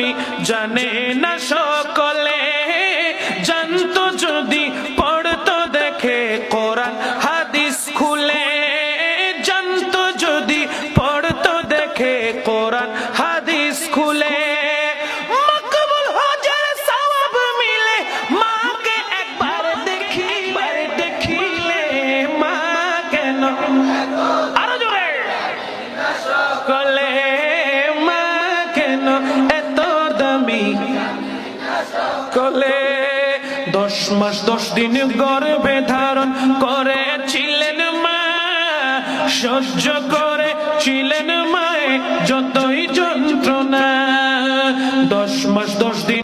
দামি জানে না সকলে, জানতো যদি পড়তো দেখে কোরআন হাদিস খুলে, জানতো যদি পড়তো দেখে কোরআন হাদিস খুলে। মকবুল হজের সওয়াব মিলে মাকে একবার দেখিলে, মা কেন আরো জোরে সকলে, মা কেন এত দামি সকলে। 10 মাস 10 দিন গর্ভে ধারণ করেছিলেন মা, সহ্য করেছিলেন মায়ে যতই যন্ত্রণা। 10 মাস 10 দিন